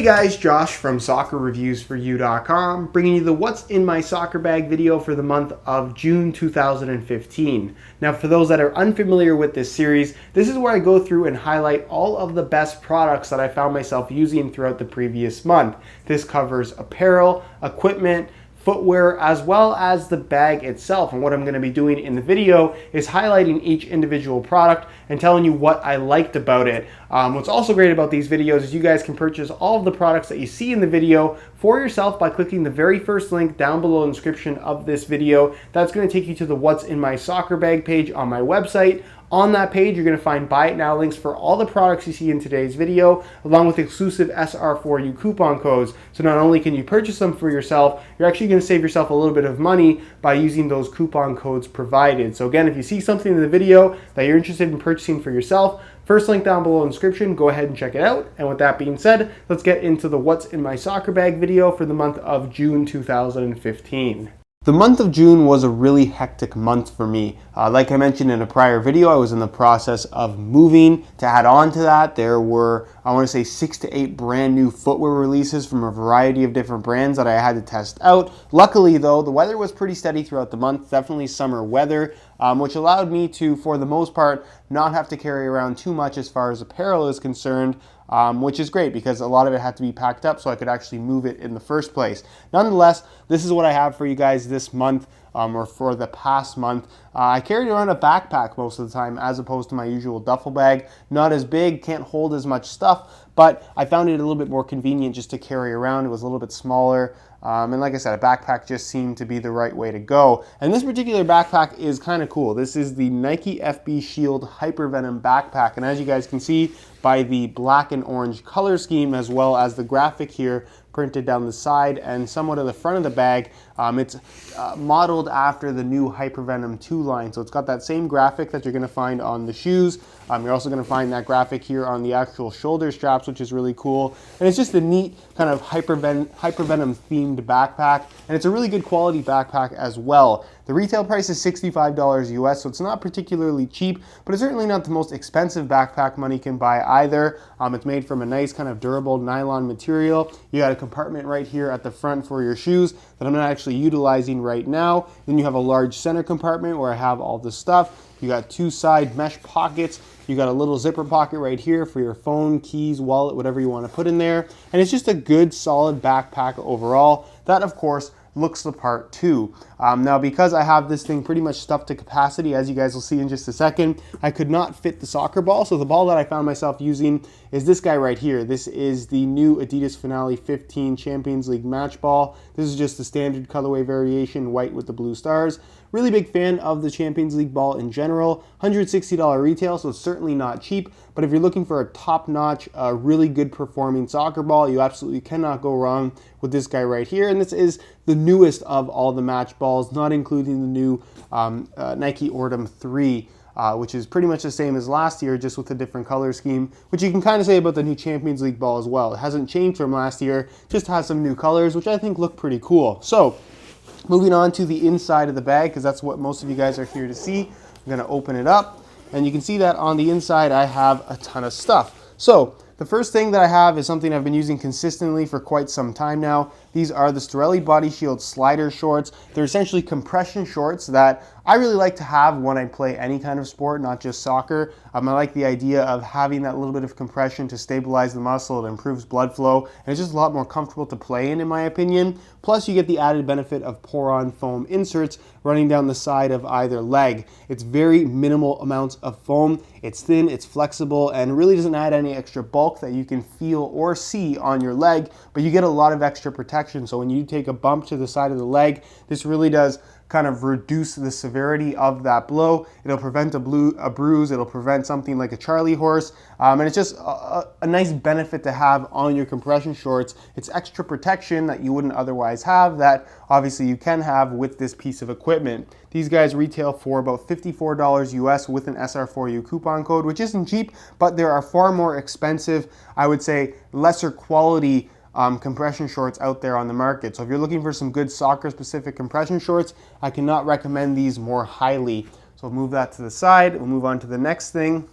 Hey guys, Josh from soccerreviewsforyou.com, bringing you the What's in My Soccer Bag video for the month of June 2015. Now, for those that are unfamiliar with this series, this is where I go through and highlight all of the best products that I found myself using throughout the previous month. This covers apparel, equipment, footwear, as well as the bag itself. And what I'm going to be doing in the video is highlighting each individual product and telling you what I liked about it. What's also great about these videos is you guys can purchase all of the products that you see in the video for yourself by clicking the very first link down below in the description of this video. That's going to take you to the What's in My Soccer Bag page on my website. On that page, you're going to find Buy It Now links for all the products you see in today's video, along with exclusive SR4U coupon codes. So not only can you purchase them for yourself, you're actually going to save yourself a little bit of money by using those coupon codes provided. So again, if you see something in the video that you're interested in purchasing for yourself, first link down below in the description, go ahead and check it out. And with that being said, let's get into the What's in My Soccer Bag video for the month of June 2015. The month of June was a really hectic month for me. Like I mentioned in a prior video, I was in the process of moving. To add on to that, there were, I want to say, 6 to 8 brand new footwear releases from a variety of different brands that I had to test out. Luckily though, the weather was pretty steady throughout the month, definitely summer weather, which allowed me to, for the most part, not have to carry around too much as far as apparel is concerned. Which is great because a lot of it had to be packed up so I could actually move it in the first place. Nonetheless, this is what I have for you guys this month, or for the past month. I carried around a backpack most of the time as opposed to my usual duffel bag. Not as big, can't hold as much stuff, but I found it a little bit more convenient just to carry around. It was a little bit smaller. And like I said, a backpack just seemed to be the right way to go. And this particular backpack is kind of cool. This is the Nike FB Shield Hypervenom backpack. And as you guys can see by the black and orange color scheme, as well as the graphic here printed down the side and somewhat of the front of the bag, it's modeled after the new Hypervenom 2 line. So it's got that same graphic that you're going to find on the shoes. You're also going to find that graphic here on the actual shoulder straps, which is really cool. And it's just a neat kind of Hypervenom themed backpack. And it's a really good quality backpack as well. The retail price is $65 US, so it's not particularly cheap, but it's certainly not the most expensive backpack money can buy either. It's made from a nice kind of durable nylon material. You got a compartment right here at the front for your shoes that I'm not actually utilizing right now. Then you have a large center compartment where I have all the stuff. You got 2 side mesh pockets. You got a little zipper pocket right here for your phone, keys, wallet, whatever you want to put in there. And it's just a good solid backpack overall. That, of course, looks the part too. Now, because I have this thing pretty much stuffed to capacity, as you guys will see in just a second, I could not fit the soccer ball. So the ball that I found myself using is this guy right here. This is the new Adidas Finale 15 Champions League match ball. This is just the standard colorway variation, white with the blue stars. Really big fan of the Champions League ball in general. $160 retail, so it's certainly not cheap. But if you're looking for a top-notch, really good performing soccer ball, you absolutely cannot go wrong with this guy right here. And this is the newest of all the match balls, not including the new Nike Ortem 3. Which is pretty much the same as last year, just with a different color scheme, which you can kind of say about the new Champions League ball as well. It hasn't changed from last year, just has some new colors, which I think look pretty cool. So, moving on to the inside of the bag, because that's what most of you guys are here to see. I'm going to open it up, and you can see that on the inside I have a ton of stuff. So, the first thing that I have is something I've been using consistently for quite some time now. These are the Storelli Body Shield slider shorts. They're essentially compression shorts that I really like to have when I play any kind of sport, not just soccer. I like the idea of having that little bit of compression to stabilize the muscle. It improves blood flow, and it's just a lot more comfortable to play in my opinion. Plus, you get the added benefit of pour-on foam inserts running down the side of either leg. It's very minimal amounts of foam. It's thin, it's flexible, and really doesn't add any extra bulk that you can feel or see on your leg, but you get a lot of extra protection. So when you take a bump to the side of the leg, this really does kind of reduce the severity of that blow. It'll prevent a bruise. It'll prevent something like a Charlie horse. And it's just a nice benefit to have on your compression shorts. It's extra protection that you wouldn't otherwise have that obviously you can have with this piece of equipment. These guys retail for about $54 US with an SR4U coupon code, which isn't cheap, but there are far more expensive, I would say lesser quality compression shorts out there on the market. So if you're looking for some good soccer specific compression shorts, I cannot recommend these more highly. So we'll move that to the side. We'll move on to the next thing.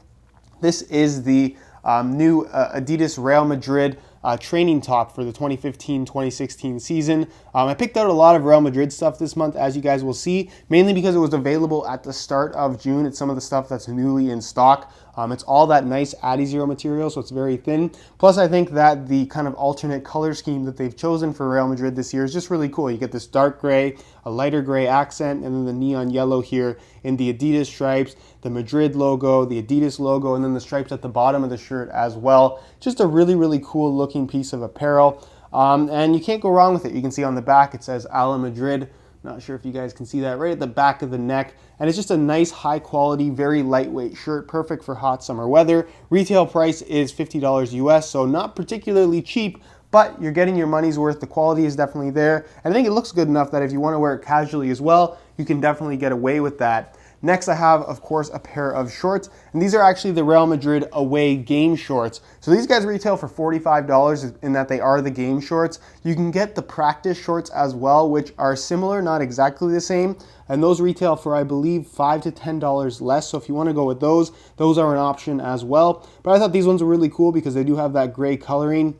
This is the new Adidas Real Madrid training top for the 2015-2016 season. I picked out a lot of Real Madrid stuff this month, as you guys will see, mainly because it was available at the start of June. It's some of the stuff that's newly in stock. It's all that nice Adizero material, so it's very thin. Plus, I think that the kind of alternate color scheme that they've chosen for Real Madrid this year is just really cool. You get this dark gray, a lighter gray accent, and then the neon yellow here in the Adidas stripes, the Madrid logo, the Adidas logo, and then the stripes at the bottom of the shirt as well. Just a really, really cool looking piece of apparel. And you can't go wrong with it. You can see on the back it says Ala Madrid. Not sure if you guys can see that right at the back of the neck. And it's just a nice, high quality, very lightweight shirt, perfect for hot summer weather. Retail price is $50 US, so not particularly cheap, but you're getting your money's worth. The quality is definitely there. And I think it looks good enough that if you want to wear it casually as well, you can definitely get away with that. Next, I have, of course, a pair of shorts, and these are actually the Real Madrid away game shorts. So these guys retail for $45 in that they are the game shorts. You can get the practice shorts as well, which are similar, not exactly the same, and those retail for, I believe, $5 to $10 less. So if you want to go with those are an option as well. But I thought these ones were really cool because they do have that gray coloring,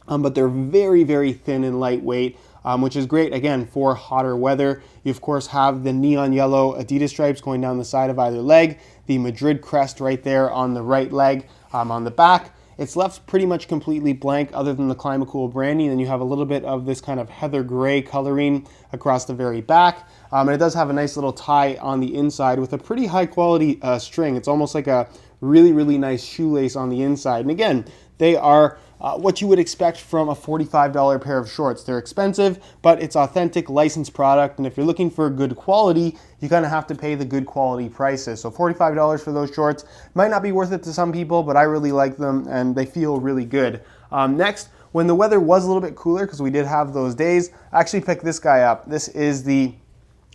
but they're very, very thin and lightweight. Which is great, again, for hotter weather. You, of course, have the neon yellow Adidas stripes going down the side of either leg, the Madrid crest right there on the right leg. On the back, it's left pretty much completely blank other than the Climacool branding, and you have a little bit of this kind of heather gray coloring across the very back. And it does have a nice little tie on the inside with a pretty high quality string. It's almost like a really, really nice shoelace on the inside. And again, they are what you would expect from a $45 pair of shorts. They're expensive, but it's authentic, licensed product, and if you're looking for good quality, you kind of have to pay the good quality prices. So $45 for those shorts might not be worth it to some people, but I really like them, and they feel really good. Next, when the weather was a little bit cooler, because we did have those days, I actually picked this guy up. This is the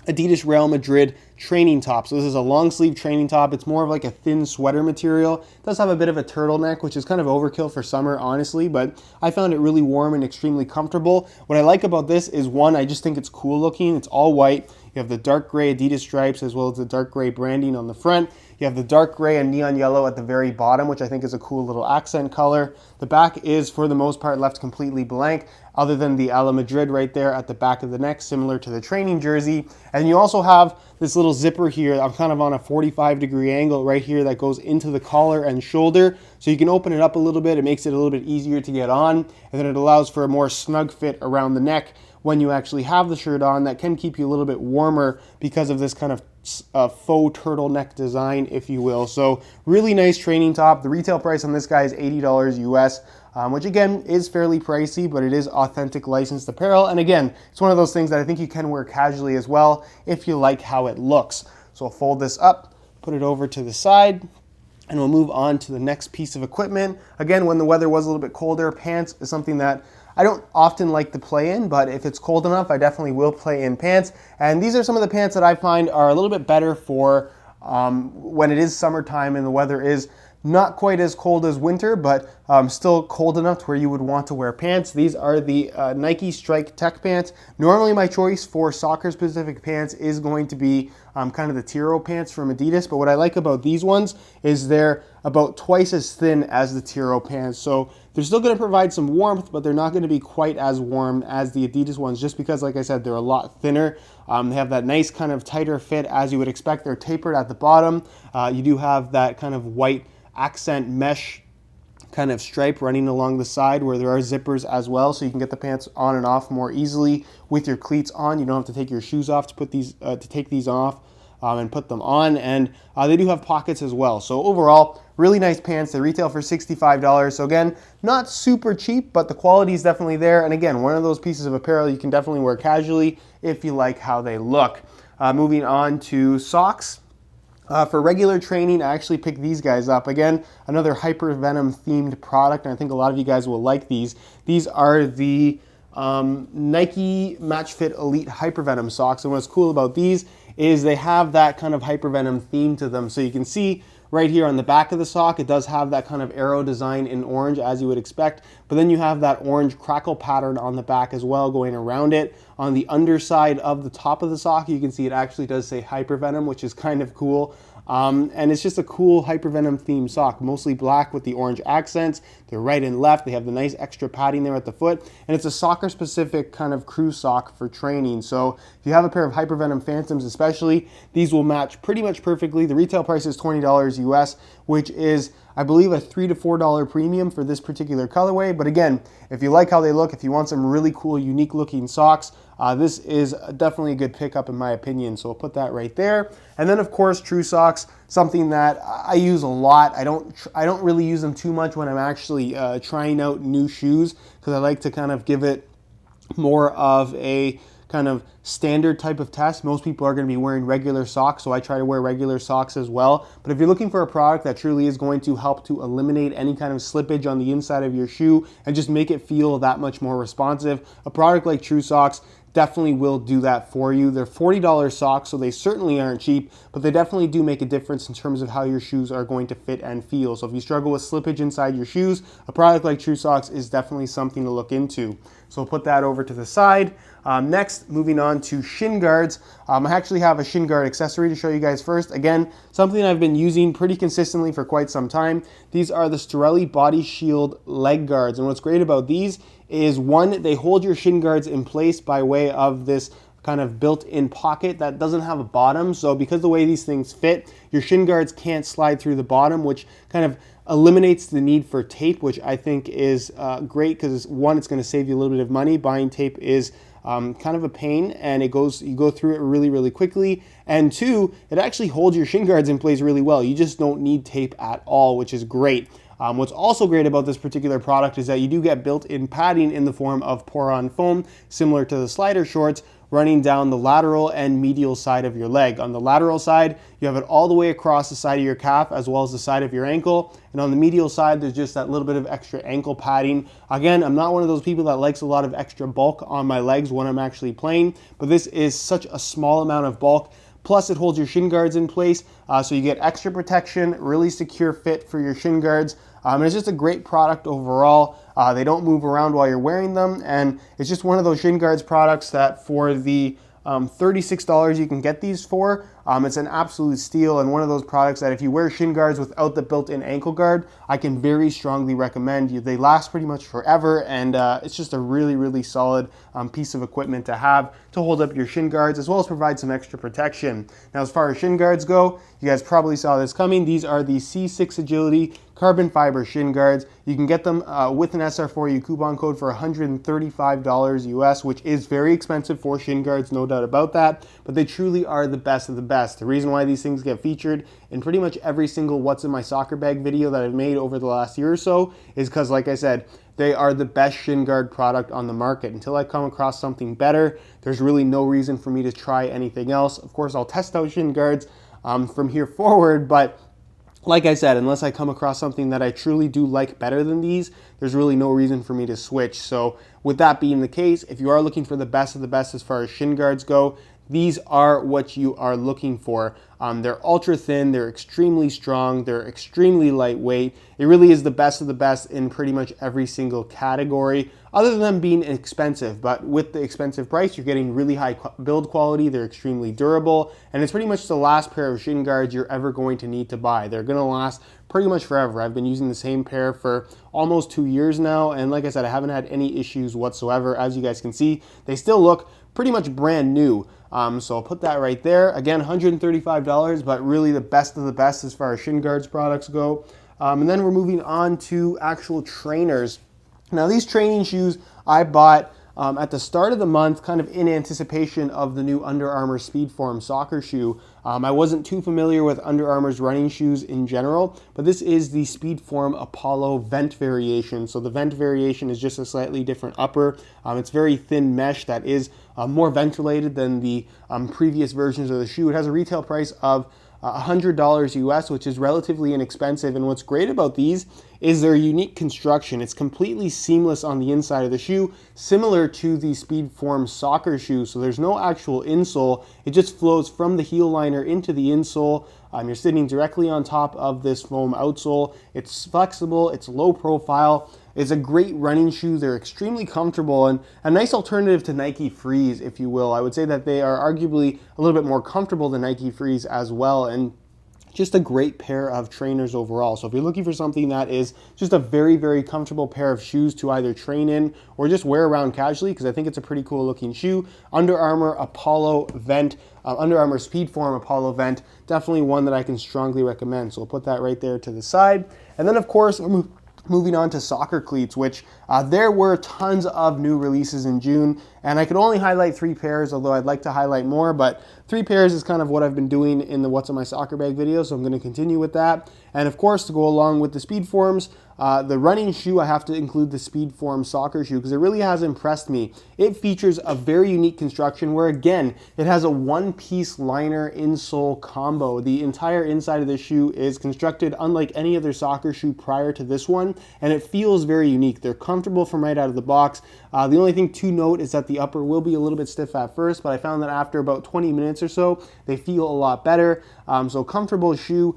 Adidas Real Madrid training top. So this is a long sleeve training top. It's more of like a thin sweater material. It does have a bit of a turtleneck, which is kind of overkill for summer, honestly, but I found it really warm and extremely comfortable. What I like about this is, one, I just think it's cool looking. It's all white. You have the dark gray Adidas stripes as well as the dark gray branding on the front. You have the dark gray and neon yellow at the very bottom, which I think is a cool little accent color. The back is, for the most part, left completely blank, other than the Ala Madrid right there at the back of the neck, similar to the training jersey. And you also have this little zipper here. I'm kind of on a 45-degree angle right here that goes into the collar and shoulder. So you can open it up a little bit. It makes it a little bit easier to get on. And then it allows for a more snug fit around the neck when you actually have the shirt on. That can keep you a little bit warmer because of this kind of faux turtleneck design, if you will. So really nice training top. The retail price on this guy is $80 US, which again is fairly pricey, but it is authentic licensed apparel. And again, it's one of those things that I think you can wear casually as well if you like how it looks. So I'll fold this up, put it over to the side, and we'll move on to the next piece of equipment. Again, when the weather was a little bit colder, pants is something that I don't often like to play in, but if it's cold enough, I definitely will play in pants. And these are some of the pants that I find are a little bit better for when it is summertime and the weather is not quite as cold as winter, but still cold enough to where you would want to wear pants. These are the Nike Strike Tech pants. Normally my choice for soccer specific pants is going to be kind of the Tiro pants from Adidas, but what I like about these ones is they're about twice as thin as the Tiro pants. So they're still going to provide some warmth, but they're not going to be quite as warm as the Adidas ones, just because, like I said, they're a lot thinner. They have that nice kind of tighter fit as you would expect. They're tapered at the bottom. You do have that kind of white accent mesh kind of stripe running along the side where there are zippers as well, so you can get the pants on and off more easily with your cleats on. You don't have to take your shoes off to put these to take these off and put them on. And they do have pockets as well. So overall, really nice pants. They retail for $65. So again, not super cheap, but the quality is definitely there. And again, one of those pieces of apparel you can definitely wear casually if you like how they look. Moving on to socks. For regular training, I actually picked these guys up. Again, another Hyper Venom themed product, and I think a lot of you guys will like these. These are the Nike Match Fit Elite Hyper Venom socks, and what's cool about these is they have that kind of Hyper Venom theme to them. So you can see right here on the back of the sock, it does have that kind of arrow design in orange, as you would expect, but then you have that orange crackle pattern on the back as well going around it. On the underside of the top of the sock, you can see it actually does say Hyper Venom, which is kind of cool. And it's just a cool Hypervenom themed sock, mostly black with the orange accents. They're right and left. They have the nice extra padding there at the foot. And it's a soccer specific kind of crew sock for training. So if you have a pair of Hypervenom Phantoms especially, these will match pretty much perfectly. The retail price is $20 US, which is, I believe, a $3 to $4 premium for this particular colorway. But again, if you like how they look, if you want some really cool, unique looking socks, this is definitely a good pickup in my opinion. So I'll put that right there. And then of course, True Socks, something that I use a lot. I don't really use them too much when I'm actually trying out new shoes, because I like to kind of give it more of a kind of standard type of test. Most people are going to be wearing regular socks, so I try to wear regular socks as well. But if you're looking for a product that truly is going to help to eliminate any kind of slippage on the inside of your shoe and just make it feel that much more responsive, a product like True Socks definitely will do that for you. They're $40 socks, so they certainly aren't cheap, but they definitely do make a difference in terms of how your shoes are going to fit and feel. So if you struggle with slippage inside your shoes, a product like True Socks is definitely something to look into. So we'll put that over to the side. Next, moving on to shin guards. I actually have a shin guard accessory to show you guys first. Again, something I've been using pretty consistently for quite some time. These are the Storelli Body Shield leg guards. And what's great about these is, one, they hold your shin guards in place by way of this kind of built-in pocket that doesn't have a bottom. So because the way these things fit, your shin guards can't slide through the bottom, which kind of eliminates the need for tape, which I think is great, because one, it's going to save you a little bit of money. Buying tape is kind of a pain, and you go through it really, really quickly. And two, it actually holds your shin guards in place really well. You just don't need tape at all, which is great. What's also great about this particular product is that you do get built-in padding in the form of pour-on foam, similar to the slider shorts, running down the lateral and medial side of your leg. On the lateral side, you have it all the way across the side of your calf as well as the side of your ankle. And on the medial side, there's just that little bit of extra ankle padding. Again, I'm not one of those people that likes a lot of extra bulk on my legs when I'm actually playing, but this is such a small amount of bulk. Plus, it holds your shin guards in place, so you get extra protection, really secure fit for your shin guards. And it's just a great product overall. They don't move around while you're wearing them, and it's just one of those shin guards products that for the $36 you can get these for. It's an absolute steal, and one of those products that if you wear shin guards without the built-in ankle guard, I can very strongly recommend you. They last pretty much forever, and it's just a really, really solid piece of equipment to have to hold up your shin guards, as well as provide some extra protection. Now, as far as shin guards go, you guys probably saw this coming. These are the C6 Agility carbon fiber shin guards. You can get them with an SR4U coupon code for $135 US, which is very expensive for shin guards, no doubt about that, but they truly are the best of the best. The reason why these things get featured in pretty much every single What's in My Soccer Bag video that I've made over the last year or so is because, like I said, they are the best shin guard product on the market. Until I come across something better, there's really no reason for me to try anything else. Of course, I'll test out shin guards from here forward, but like I said, unless I come across something that I truly do like better than these, there's really no reason for me to switch. So with that being the case, if you are looking for the best of the best as far as shin guards go, these are what you are looking for. They're ultra thin, they're extremely strong, they're extremely lightweight. It really is the best of the best in pretty much every single category, other than them being expensive. But with the expensive price, you're getting really high build quality, they're extremely durable, and it's pretty much the last pair of shin guards you're ever going to need to buy. They're gonna last pretty much forever. I've been using the same pair for almost 2 years now, and like I said, I haven't had any issues whatsoever. As you guys can see, they still look pretty much brand new. So I'll put that right there. Again, $135, but really the best of the best as far as shin guards products go. And then we're moving on to actual trainers. Now, these training shoes I bought at the start of the month, kind of in anticipation of the new Under Armour Speedform soccer shoe. I wasn't too familiar with Under Armour's running shoes in general, but this is the Speedform Apollo vent variation. So the vent variation is just a slightly different upper. It's very thin mesh that is more ventilated than the previous versions of the shoe. It has a retail price of $100 US, which is relatively inexpensive. And what's great about these is their unique construction. It's completely seamless on the inside of the shoe, similar to the Speedform soccer shoe. So there's no actual insole. It just flows from the heel liner into the insole. You're sitting directly on top of this foam outsole. It's flexible, it's low profile. It's a great running shoe. They're extremely comfortable and a nice alternative to Nike Freeze, if you will. I would say that they are arguably a little bit more comfortable than Nike Freeze as well. And just a great pair of trainers overall. So if you're looking for something that is just a very, very comfortable pair of shoes to either train in or just wear around casually, because I think it's a pretty cool looking shoe, Under Armour Apollo Vent, Under Armour Speedform Apollo Vent, definitely one that I can strongly recommend. So we'll put that right there to the side. And then of course, moving on to soccer cleats, which there were tons of new releases in June, and I could only highlight 3 pairs, although I'd like to highlight more, but 3 pairs is kind of what I've been doing in the What's in My Soccer Bag video, so I'm going to continue with that. And of course, to go along with the Speedforms, the running shoe, I have to include the Speedform soccer shoe because it really has impressed me. It features a very unique construction where, again, it has a one-piece liner insole combo. The entire inside of the shoe is constructed unlike any other soccer shoe prior to this one, and it feels very unique. They're comfortable from right out of the box. The only thing to note is that the upper will be a little bit stiff at first, but I found that after about 20 minutes or so, they feel a lot better. So comfortable shoe.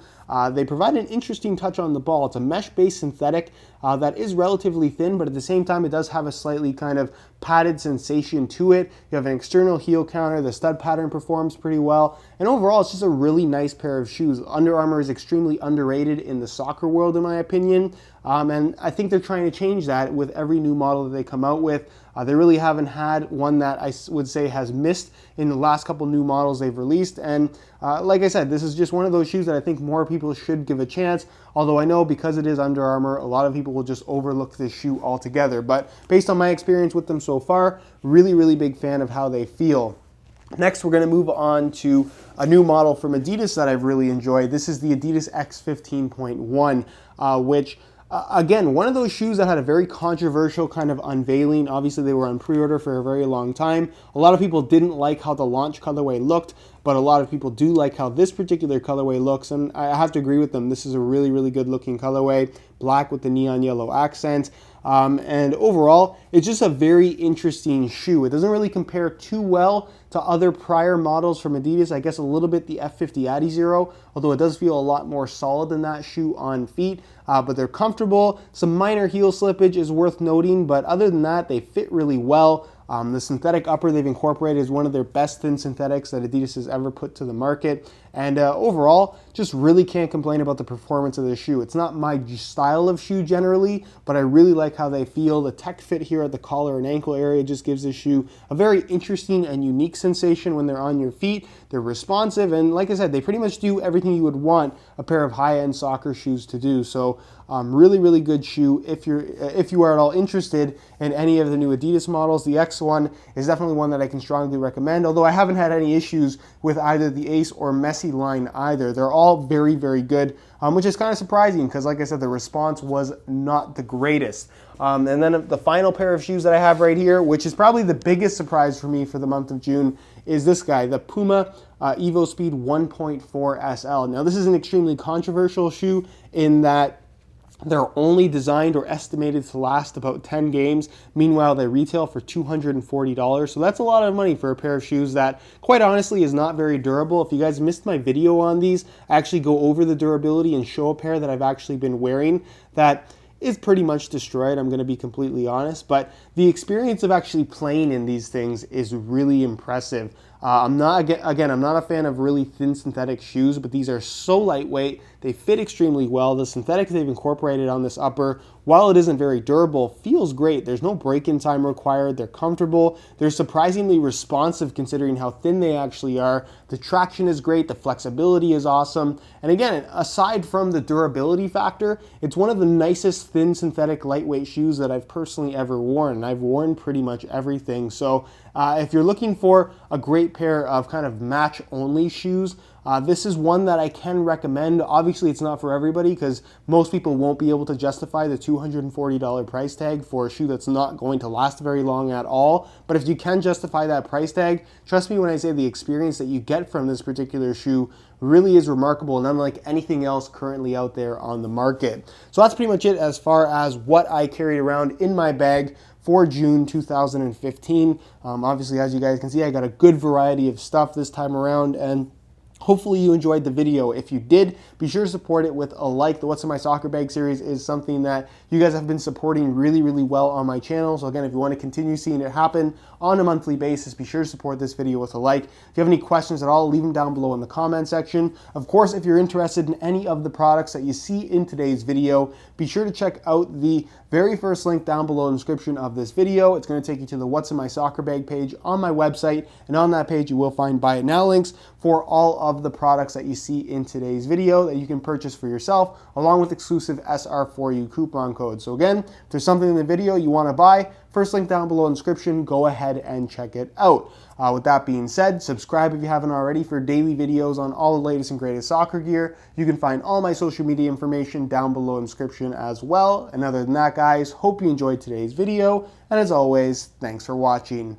They provide an interesting touch on the ball. It's a mesh-based synthetic that is relatively thin, but at the same time, it does have a slightly kind of padded sensation to it. You have an external heel counter. The stud pattern performs pretty well. And overall, it's just a really nice pair of shoes. Under Armour is extremely underrated in the soccer world, in my opinion. And I think they're trying to change that with every new model that they come out with. They really haven't had one that I would say has missed in the last couple new models they've released. And like I said, this is just one of those shoes that I think more people should give a chance. Although I know because it is Under Armour, a lot of people will just overlook this shoe altogether. But based on my experience with them so far, really, really big fan of how they feel. Next, we're going to move on to a new model from Adidas that I've really enjoyed. This is the Adidas X15.1, which again, one of those shoes that had a very controversial kind of unveiling. Obviously, they were on pre-order for a very long time. A lot of people didn't like how the launch colorway looked, but a lot of people do like how this particular colorway looks, and I have to agree with them. This is a really, really good looking colorway, black with the neon yellow accent. And overall, it's just a very interesting shoe. It doesn't really compare too well to other prior models from Adidas. I guess a little bit the F50 Adizero, although it does feel a lot more solid than that shoe on feet. But they're comfortable. Some minor heel slippage is worth noting, but other than that, they fit really well. The synthetic upper they've incorporated is one of their best thin synthetics that Adidas has ever put to the market. And overall, just really can't complain about the performance of the shoe. It's not my style of shoe generally, but I really like how they feel. The tech fit here at the collar and ankle area just gives this shoe a very interesting and unique sensation when they're on your feet. They're responsive, and like I said, they pretty much do everything you would want a pair of high-end soccer shoes to do. So really, really good shoe if you are at all interested in any of the new Adidas models. The X1 is definitely one that I can strongly recommend, although I haven't had any issues with either the Ace or Messi line either. They're all very, very good, which is kind of surprising because, like I said, the response was not the greatest. And then the final pair of shoes that I have right here, which is probably the biggest surprise for me for the month of June, is this guy, the Puma EvoSpeed 1.4 SL. Now, this is an extremely controversial shoe in that they're only designed or estimated to last about 10 games. Meanwhile, they retail for $240. So that's a lot of money for a pair of shoes that, quite honestly, is not very durable. If you guys missed my video on these, I actually go over the durability and show a pair that I've actually been wearing that is pretty much destroyed, I'm going to be completely honest. But the experience of actually playing in these things is really impressive. I'm not a fan of really thin synthetic shoes, but these are so lightweight. They fit extremely well. The synthetic they've incorporated on this upper, while it isn't very durable, feels great. There's no break-in time required. They're comfortable. They're surprisingly responsive considering how thin they actually are. The traction is great. The flexibility is awesome. And again, aside from the durability factor, it's one of the nicest thin synthetic lightweight shoes that I've personally ever worn. And I've worn pretty much everything. So if you're looking for a great pair of kind of match-only shoes, this is one that I can recommend. Obviously, it's not for everybody because most people won't be able to justify the $240 price tag for a shoe that's not going to last very long at all. But if you can justify that price tag, trust me when I say the experience that you get from this particular shoe really is remarkable and unlike anything else currently out there on the market. So that's pretty much it as far as what I carried around in my bag for June 2015. Obviously, as you guys can see, I got a good variety of stuff this time around, and Hopefully you enjoyed the video. If you did, be sure to support it with a like. The What's in My Soccer Bag series is something that you guys have been supporting really, really well on my channel. So again, if you want to continue seeing it happen on a monthly basis, be sure to support this video with a like. If you have any questions at all, leave them down below in the comment section. Of course, if you're interested in any of the products that you see in today's video, be sure to check out the very first link down below in the description of this video. It's going to take you to the What's in My Soccer Bag page on my website, and on that page you will find buy it now links for all of the products that you see in today's video that you can purchase for yourself, along with exclusive SR4U coupon codes. So again, if there's something in the video you want to buy, first link down below in the description, go ahead and check it out. With that being said, subscribe if you haven't already for daily videos on all the latest and greatest soccer gear. You can find all my social media information down below in the description as well. And other than that, guys, hope you enjoyed today's video. And as always, thanks for watching.